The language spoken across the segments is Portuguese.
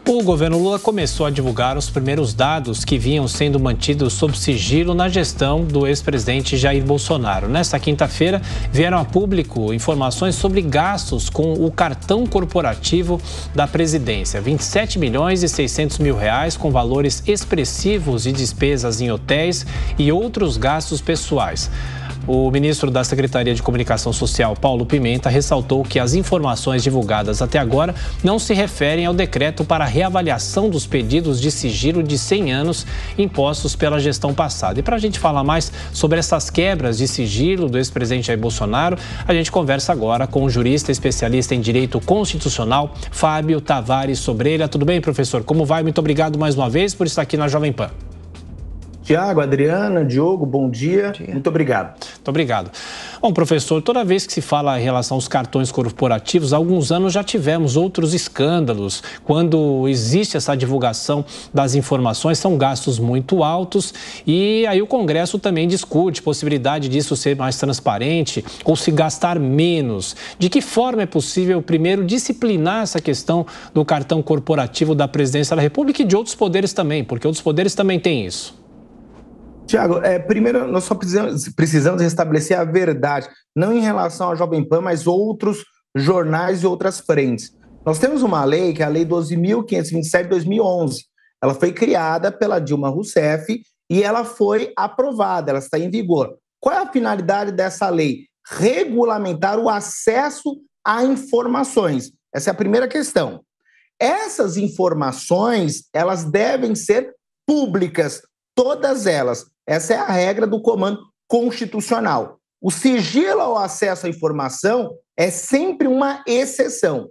O governo Lula começou a divulgar os primeiros dados que vinham sendo mantidos sob sigilo na gestão do ex-presidente Jair Bolsonaro. Nesta quinta-feira, vieram a público informações sobre gastos com o cartão corporativo da presidência. 27 milhões e 600 mil reais com valores expressivos de despesas em hotéis e outros gastos pessoais. O ministro da Secretaria de Comunicação Social, Paulo Pimenta, ressaltou que as informações divulgadas até agora não se referem ao decreto para a reavaliação dos pedidos de sigilo de 100 anos impostos pela gestão passada. E para a gente falar mais sobre essas quebras de sigilo do ex-presidente Jair Bolsonaro, a gente conversa agora com o jurista especialista em direito constitucional, Fábio Tavares Sobreira. Tudo bem, professor? Como vai? Muito obrigado mais uma vez por estar aqui na Jovem Pan. Tiago, Adriana, Diogo, bom dia. Muito obrigado. Muito obrigado. Bom, professor, toda vez que se fala em relação aos cartões corporativos, há alguns anos já tivemos outros escândalos. Quando existe essa divulgação das informações, são gastos muito altos e aí o Congresso também discute a possibilidade disso ser mais transparente ou se gastar menos. De que forma é possível, primeiro, disciplinar essa questão do cartão corporativo da Presidência da República e de outros poderes também, porque outros poderes também têm isso? Tiago, primeiro nós só precisamos restabelecer a verdade, não em relação à Jovem Pan, mas outros jornais e outras frentes. Nós temos uma lei, que é a Lei 12.527 de 2011. Ela foi criada pela Dilma Rousseff e ela foi aprovada, ela está em vigor. Qual é a finalidade dessa lei? Regulamentar o acesso a informações. Essa é a primeira questão. Essas informações, elas devem ser públicas, todas elas. Essa é a regra do comando constitucional. O sigilo ao acesso à informação é sempre uma exceção.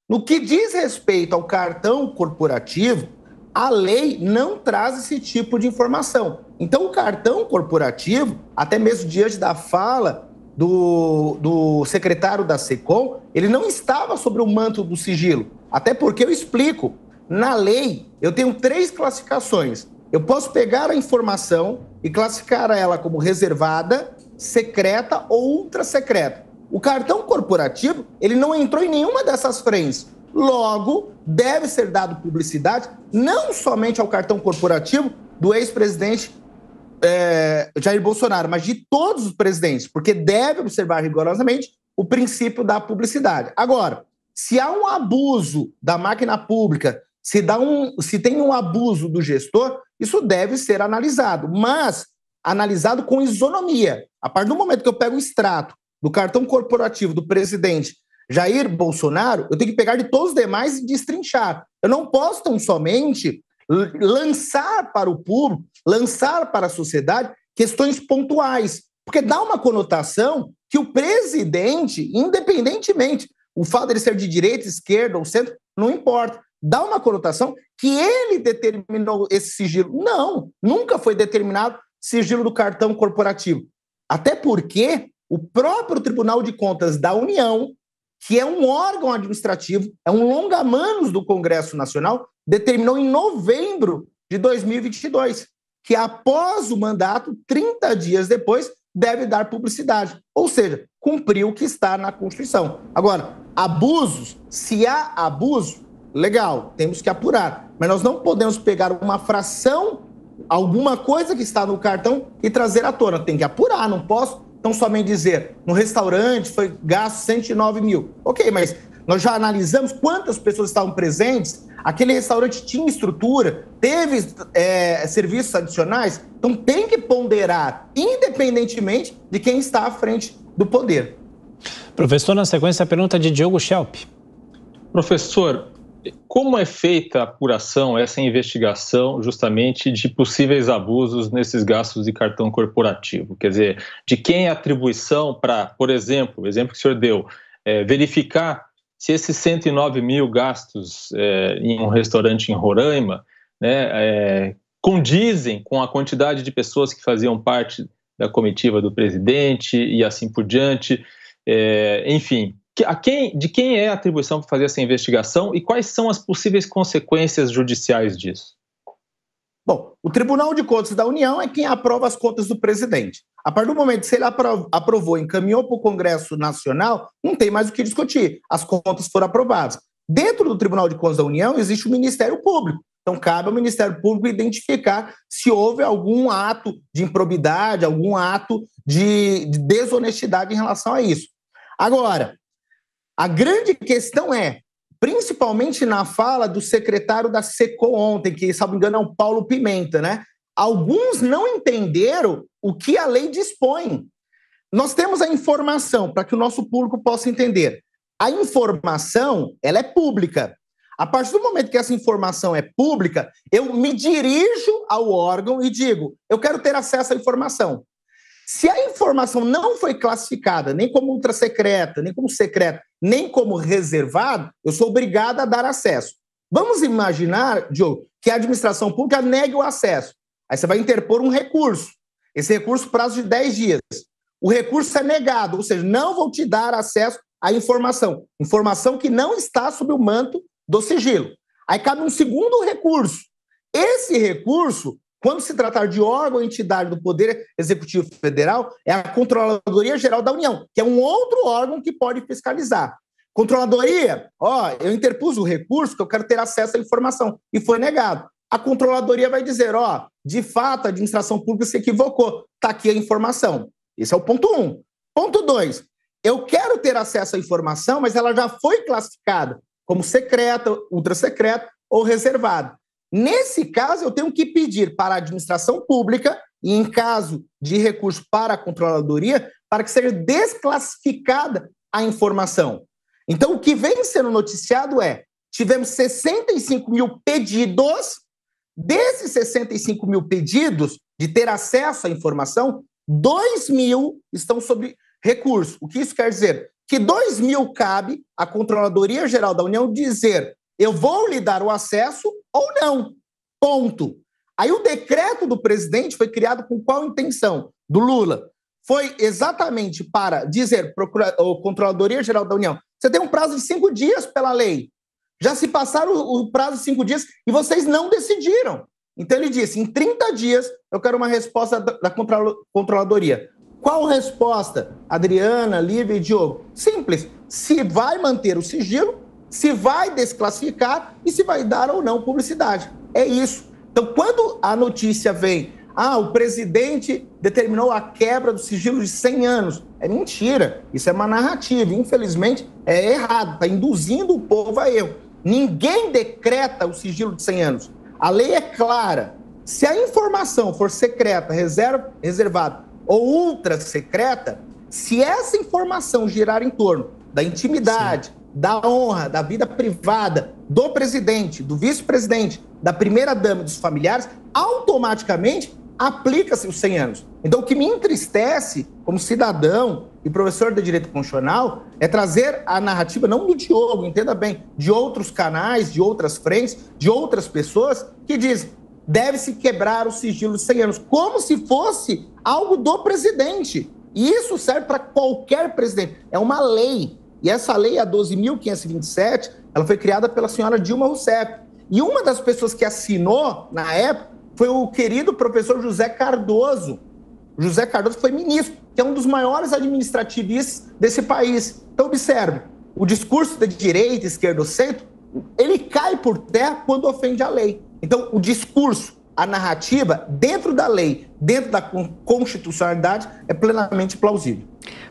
No que diz respeito ao cartão corporativo, a lei não traz esse tipo de informação. Então, o cartão corporativo, até mesmo diante da fala do secretário da SECOM, ele não estava sobre o manto do sigilo. Até porque eu explico, na lei eu tenho 3 classificações. Eu posso pegar a informação e classificar ela como reservada, secreta ou ultra secreta. O cartão corporativo, ele não entrou em nenhuma dessas frentes. Logo, deve ser dado publicidade não somente ao cartão corporativo do ex-presidente Jair Bolsonaro, mas de todos os presidentes, porque deve observar rigorosamente o princípio da publicidade. Agora, se há um abuso da máquina pública, se tem um abuso do gestor, isso deve ser analisado, mas analisado com isonomia. A partir do momento que eu pego o extrato do cartão corporativo do presidente Jair Bolsonaro, eu tenho que pegar de todos os demais e destrinchar. Eu não posso tão somente lançar para o público, lançar para a sociedade questões pontuais, porque dá uma conotação que o presidente, independentemente, o fato dele ser de direita, esquerda ou centro, não importa. Dá uma conotação que ele determinou esse sigilo. Não, nunca foi determinado sigilo do cartão corporativo. Até porque o próprio Tribunal de Contas da União, que é um órgão administrativo, é um longa-manos do Congresso Nacional, determinou em novembro de 2022 que após o mandato, 30 dias depois, deve dar publicidade. Ou seja, cumpriu o que está na Constituição. Agora, abusos, se há abuso, legal, temos que apurar. Mas nós não podemos pegar uma fração, alguma coisa que está no cartão e trazer à tona. Tem que apurar, não posso tão somente dizer, no restaurante foi gasto 109 mil. Ok, mas nós já analisamos quantas pessoas estavam presentes, aquele restaurante tinha estrutura, teve serviços adicionais, então tem que ponderar, independentemente de quem está à frente do poder. Professor, na sequência, a pergunta de Diogo Schelp. Professor, como é feita a apuração, essa investigação, justamente de possíveis abusos nesses gastos de cartão corporativo? Quer dizer, de quem é a atribuição para, por exemplo, o exemplo que o senhor deu, verificar se esses 109 mil gastos em um restaurante em Roraima, né, condizem com a quantidade de pessoas que faziam parte da comitiva do presidente e assim por diante, enfim. De quem é a atribuição para fazer essa investigação e quais são as possíveis consequências judiciais disso? Bom, o Tribunal de Contas da União é quem aprova as contas do presidente. A partir do momento que ele aprovou, encaminhou para o Congresso Nacional, não tem mais o que discutir. As contas foram aprovadas. Dentro do Tribunal de Contas da União existe o Ministério Público. Então, cabe ao Ministério Público identificar se houve algum ato de improbidade, algum ato de desonestidade em relação a isso. Agora, a grande questão é, principalmente na fala do secretário da SECOM ontem, que, se não me engano, é o Paulo Pimenta, né? Alguns não entenderam o que a lei dispõe. Nós temos a informação, para que o nosso público possa entender. A informação, ela é pública. A partir do momento que essa informação é pública, eu me dirijo ao órgão e digo, eu quero ter acesso à informação. Se a informação não foi classificada nem como ultrasecreta, nem como secreta, nem como reservada, eu sou obrigado a dar acesso. Vamos imaginar, Diogo, que a administração pública negue o acesso. Aí você vai interpor um recurso. Esse recurso, prazo de 10 dias. O recurso é negado, ou seja, não vou te dar acesso à informação. Informação que não está sob o manto do sigilo. Aí cabe um segundo recurso. Esse recurso, quando se tratar de órgão ou entidade do Poder Executivo Federal, é a Controladoria Geral da União, que é um outro órgão que pode fiscalizar. Controladoria, eu interpus o recurso que eu quero ter acesso à informação e foi negado. A Controladoria vai dizer, de fato, a administração pública se equivocou, está aqui a informação. Esse é o ponto 1. Ponto 2, eu quero ter acesso à informação, mas ela já foi classificada como secreta, ultrasecreta ou reservada. Nesse caso, eu tenho que pedir para a administração pública, e em caso de recurso para a Controladoria, para que seja desclassificada a informação. Então, o que vem sendo noticiado tivemos 65 mil pedidos, desses 65 mil pedidos de ter acesso à informação, 2 mil estão sob recurso. O que isso quer dizer? Que 2 mil cabe à Controladoria Geral da União dizer eu vou lhe dar o acesso ou não. Ponto. Aí o decreto do presidente foi criado com qual intenção? Do Lula. Foi exatamente para dizer à Controladoria Geral da União, você tem um prazo de 5 dias pela lei. Já se passaram o prazo de 5 dias e vocês não decidiram. Então ele disse, em 30 dias eu quero uma resposta da Controladoria. Qual resposta, Adriana, Lívia e Diogo? Simples. Se vai manter o sigilo, se vai desclassificar e se vai dar ou não publicidade. É isso. Então, quando a notícia vem, o presidente determinou a quebra do sigilo de 100 anos, é mentira. Isso é uma narrativa. Infelizmente, é errado. Está induzindo o povo a erro. Ninguém decreta o sigilo de 100 anos. A lei é clara. Se a informação for secreta, reservada ou ultra secreta, se essa informação girar em torno da intimidade, da honra, da vida privada do presidente, do vice-presidente, da primeira-dama e dos familiares, automaticamente aplica-se os 100 anos. Então, o que me entristece como cidadão e professor de Direito Constitucional é trazer a narrativa, não do Diogo, entenda bem, de outros canais, de outras frentes, de outras pessoas que dizem deve-se quebrar o sigilo de 100 anos, como se fosse algo do presidente. E isso serve para qualquer presidente. É uma lei. E essa lei, a 12.527, ela foi criada pela senhora Dilma Rousseff. E uma das pessoas que assinou, na época, foi o querido professor José Cardoso. José Cardoso foi ministro, que é um dos maiores administrativistas desse país. Então, observe, o discurso de direita, esquerda ou centro, ele cai por terra quando ofende a lei. Então, o discurso, a narrativa, dentro da lei, dentro da constitucionalidade, é plenamente plausível.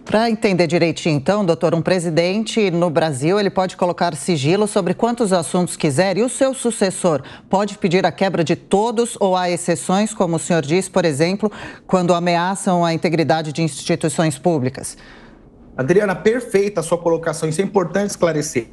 Para entender direitinho, então, doutor, um presidente no Brasil, ele pode colocar sigilo sobre quantos assuntos quiser e o seu sucessor pode pedir a quebra de todos ou há exceções, como o senhor diz, por exemplo, quando ameaçam a integridade de instituições públicas? Adriana, perfeita a sua colocação, isso é importante esclarecer.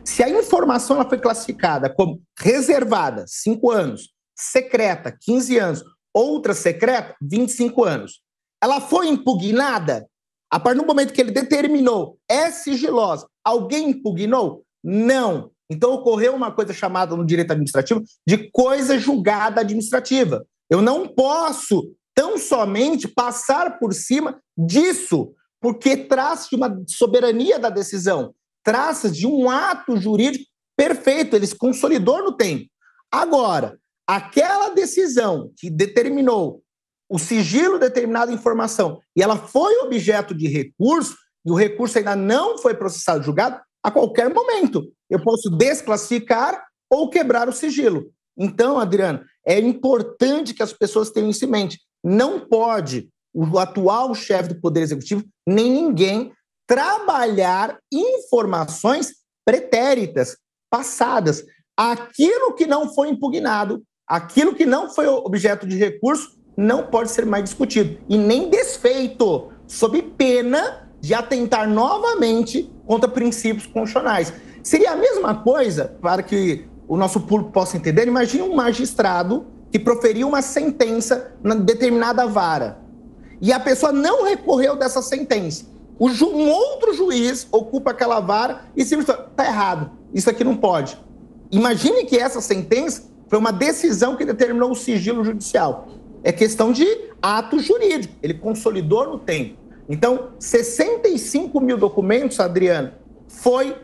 Se a informação ela foi classificada como reservada, 5 anos, secreta, 15 anos, outra secreta, 25 anos, ela foi impugnada? A partir do momento que ele determinou, é sigilosa, alguém impugnou? Não. Então ocorreu uma coisa chamada no direito administrativo de coisa julgada administrativa. Eu não posso tão somente passar por cima disso, porque traz de uma soberania da decisão, traz de um ato jurídico perfeito, ele se consolidou no tempo. Agora, aquela decisão que determinou o sigilo de determinada informação e ela foi objeto de recurso, e o recurso ainda não foi processado, julgado, a qualquer momento. Eu posso desclassificar ou quebrar o sigilo. Então, Adriano, é importante que as pessoas tenham isso em mente. Não pode o atual chefe do Poder Executivo, nem ninguém, trabalhar informações pretéritas, passadas. Aquilo que não foi impugnado, aquilo que não foi objeto de recurso, não pode ser mais discutido e nem desfeito, sob pena de atentar novamente contra princípios constitucionais. Seria a mesma coisa, para que o nosso público possa entender, imagine um magistrado que proferiu uma sentença na determinada vara e a pessoa não recorreu dessa sentença. Um outro juiz ocupa aquela vara e simplesmente está errado, isso aqui não pode. Imagine que essa sentença foi uma decisão que determinou o sigilo judicial. É questão de ato jurídico, ele consolidou no tempo. Então, 65 mil documentos, Adriano, foi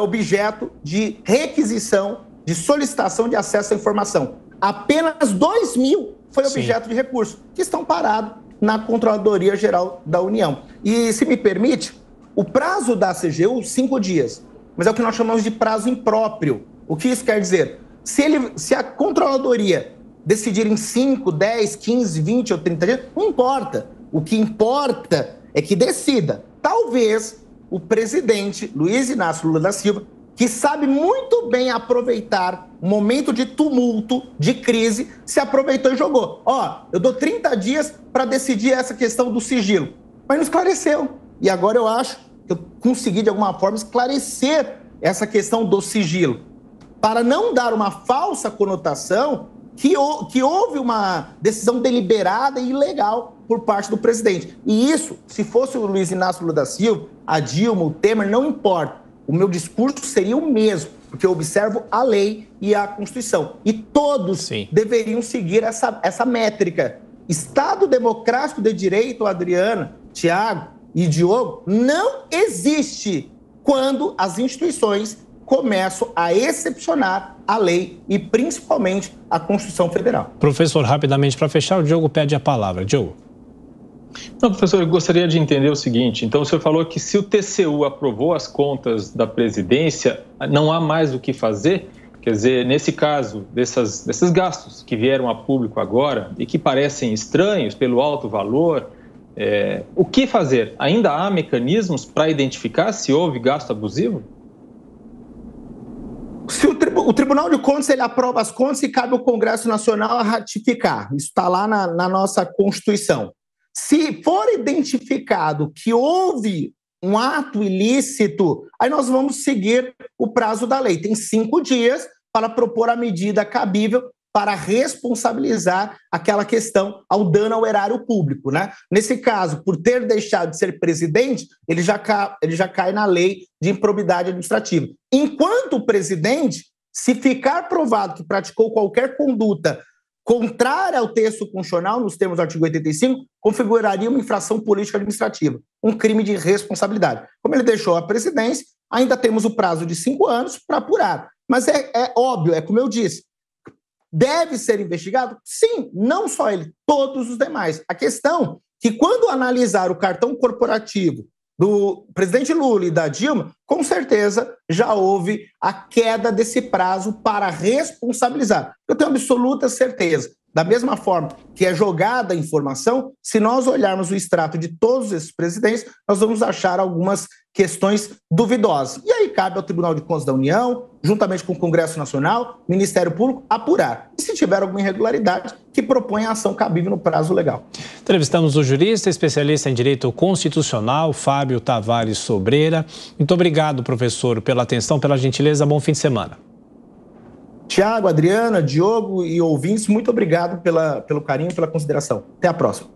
objeto de requisição, de solicitação de acesso à informação. Apenas 2 mil foi objeto de recurso, que estão parados na Controladoria Geral da União. E, se me permite, o prazo da CGU, 5 dias, mas é o que nós chamamos de prazo impróprio. O que isso quer dizer? Se a Controladoria decidir em 5, 10, 15, 20 ou 30 dias, não importa. O que importa é que decida. Talvez o presidente Luiz Inácio Lula da Silva, que sabe muito bem aproveitar um momento de tumulto, de crise, se aproveitou e jogou. Eu dou 30 dias para decidir essa questão do sigilo. Mas não esclareceu. E agora eu acho que eu consegui, de alguma forma, esclarecer essa questão do sigilo, para não dar uma falsa conotação que houve uma decisão deliberada e ilegal por parte do presidente. E isso, se fosse o Luiz Inácio Lula da Silva, a Dilma, o Temer, não importa. O meu discurso seria o mesmo, porque eu observo a lei e a Constituição. E todos deveriam seguir essa métrica. Estado democrático de direito, Adriana, Tiago e Diogo, não existe quando as instituições começam a excepcionar a lei e principalmente a Constituição Federal. Professor, rapidamente para fechar, o Diogo pede a palavra. Diogo. Não, professor, eu gostaria de entender o seguinte. Então, o senhor falou que se o TCU aprovou as contas da presidência, não há mais o que fazer? Quer dizer, nesse caso, desses gastos que vieram a público agora e que parecem estranhos pelo alto valor, o que fazer? Ainda há mecanismos para identificar se houve gasto abusivo? Se o Tribunal de Contas ele aprova as contas e cabe ao Congresso Nacional a ratificar. Isso está lá na nossa Constituição. Se for identificado que houve um ato ilícito, aí nós vamos seguir o prazo da lei. Tem 5 dias para propor a medida cabível para responsabilizar aquela questão ao dano ao erário público, né? Nesse caso, por ter deixado de ser presidente, ele já cai na lei de improbidade administrativa. Enquanto o presidente, se ficar provado que praticou qualquer conduta contrária ao texto constitucional, nos termos do artigo 85, configuraria uma infração política administrativa, um crime de responsabilidade. Como ele deixou a presidência, ainda temos o prazo de 5 anos para apurar. Mas é óbvio, é como eu disse, deve ser investigado? Sim, não só ele, todos os demais. A questão é que quando analisar o cartão corporativo do presidente Lula e da Dilma, com certeza já houve a queda desse prazo para responsabilizar. Eu tenho absoluta certeza. Da mesma forma que é jogada a informação, se nós olharmos o extrato de todos esses presidentes, nós vamos achar algumas questões duvidosas. E aí cabe ao Tribunal de Contas da União, juntamente com o Congresso Nacional, Ministério Público, apurar. E se tiver alguma irregularidade, que propõe a ação cabível no prazo legal. Entrevistamos o jurista, especialista em direito constitucional, Fábio Tavares Sobreira. Muito obrigado, professor, pela atenção, pela gentileza. Bom fim de semana. Tiago, Adriana, Diogo e ouvintes, muito obrigado pelo carinho e pela consideração. Até a próxima.